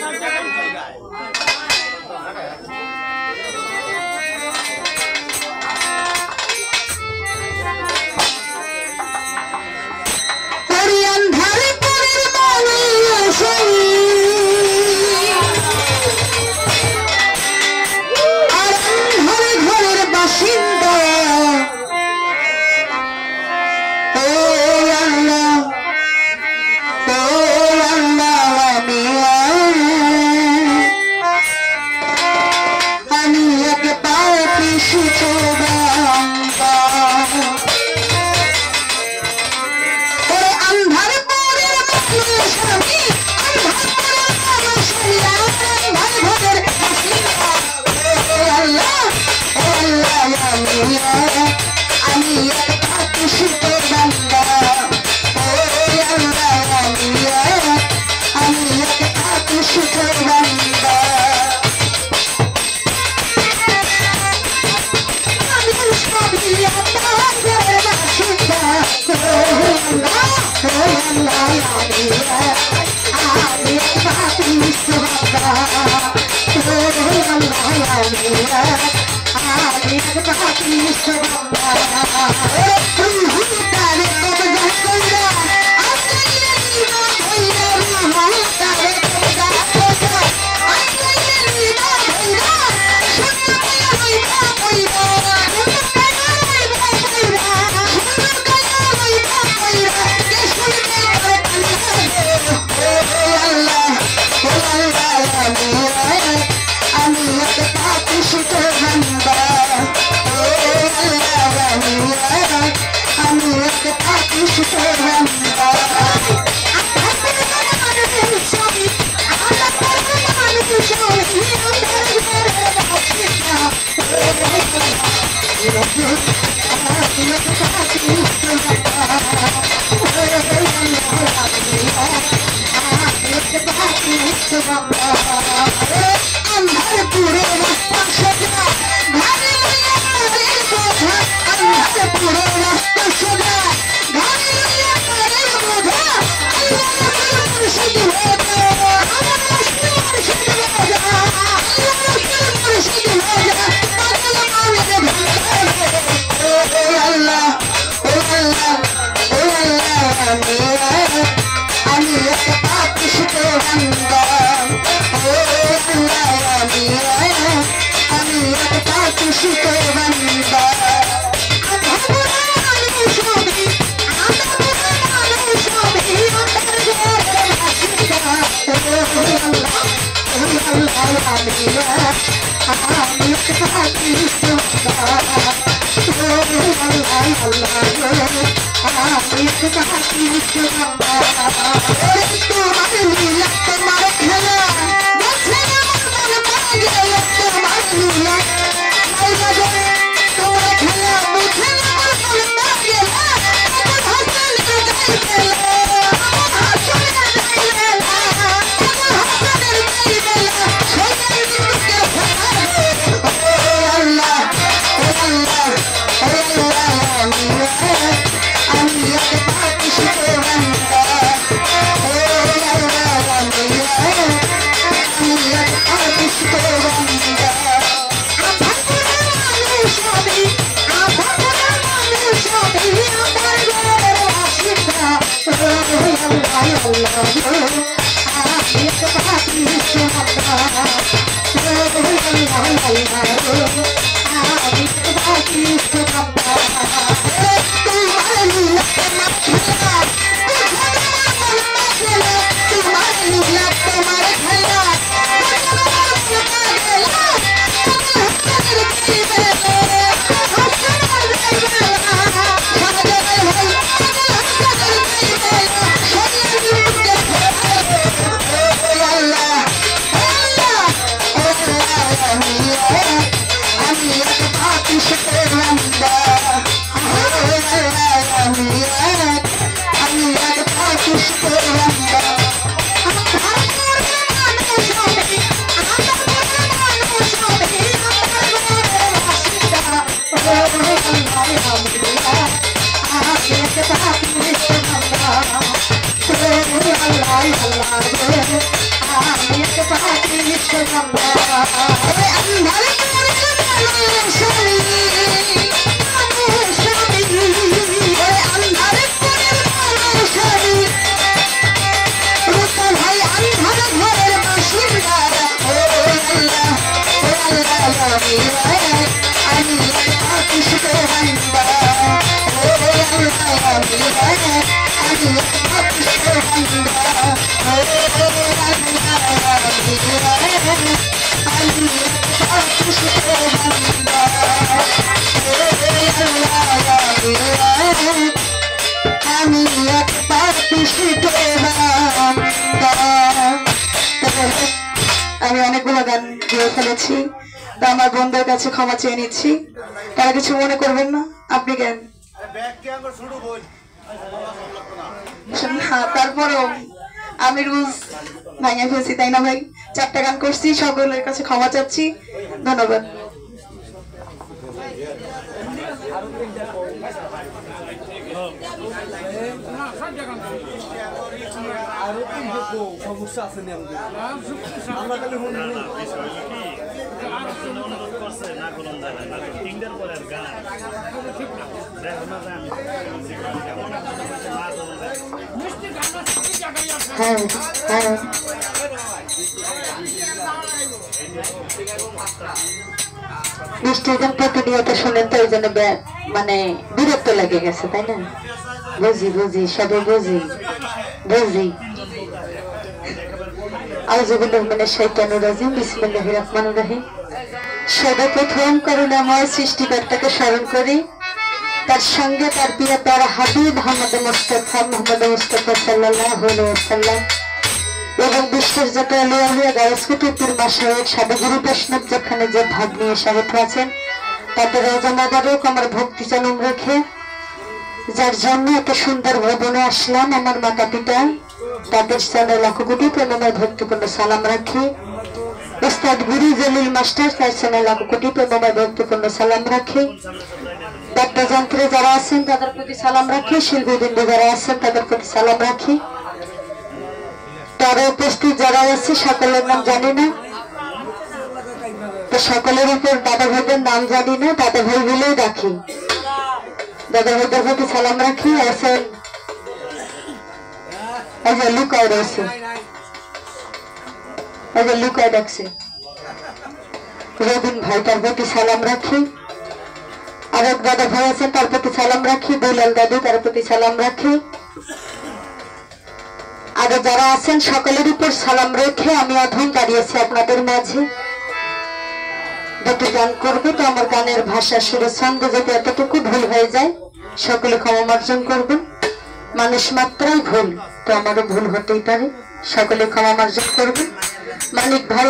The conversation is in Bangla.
Allah আমি অনেকগুলো গান গেয়ে ফেলেছি, তা আমার বন্ধুদের কাছে ক্ষমা চেয়ে নিচ্ছি, তারা কিছু মনে করবেন না। আপনি গান, তারপরও আমি রুলস ভাঙে ফেলছি, তাই না ভাই? 4টা গান করছি, সকলের কাছে ক্ষমা চাচ্ছি, ধন্যবাদ। সমস্যা আছে আমরা খালি মিষ্টি গান প্রতিনিয়ত শুনেন তো, ওই জন্য মানে বিরক্ত লেগে গেছে, তাই না? বুঝি বুঝি, সবে বুঝি বুঝি। আউযুবিল্লাহি মিনাশ শাইতানির রাজিম, বিসমিল্লাহির রহমানির রহিম। সর্বপ্রথম করুণাময় সৃষ্টিকর্তাকে স্মরণ করি, তার সঙ্গে তার প্রিয় প্যারা হাবিব মুহাম্মদ মুস্তাফা সাল্লাল্লাহু আলাইহি ওয়াসাল্লাম এবং বিশ্বের যত আলিয়া গায়েস কুতুবের মাশায়েখ সাধুগুরু বৈষ্ণব যেখানে যে ভাগ নিয়ে সাহিত্য আছেন, তাদের রোজামাদারক আমার ভক্তি জানুম রেখে, যার জন্য এত সুন্দর ভবনে আসলাম, আমার মাতা পিতা, তাদের সামনে লাখ কোটি প্রেমময় ভক্তিপূর্ণ সালাম রাখি। ওস্তাদ গুরু জলিল মাস্টার, তার সামনে লাখ কোটি প্রেমময় ভক্তিপূর্ণ সালাম রাখি। বাদ্যযন্ত্রে যারা আছেন তাদের প্রতি সালাম রাখি, শিল্পীবৃন্দ যারা আছেন তাদের প্রতি সালাম রাখি। তারা উপস্থিত যারা আছে সকলের নাম জানি না, তো সকলের উপর দাদা ভাইদের নাম জানি না, দাদা ভাই বলেই রাখি। দাদা ভাইদের প্রতি সালাম রাখি। আছেন লুকায় রয়েছে, লুকায় ডাকছে রবিন ভাই, তার প্রতি সালাম রাখি। আরেক দাদা ভাই আছেন, তার প্রতি সালাম রাখি। দুলাল দাদু, তার প্রতি সালাম রাখি। আরো যারা আছেন সকলের উপর সালাম রেখে আমি অধম দাঁড়িয়েছি আপনাদের মাঝে। দুটি গান করবো, তো আমার গানের ভাষা সুরে ছন্দ যদি এতটুকু ভুল হয়ে যায় সকলে ক্ষমা মার্জন করবেন। মানুষ মাত্রাই ভুল, তো আমারও ভুল হতেই পারে, সকলে ক্ষমা মার্জন করবেন। মানিক ভাই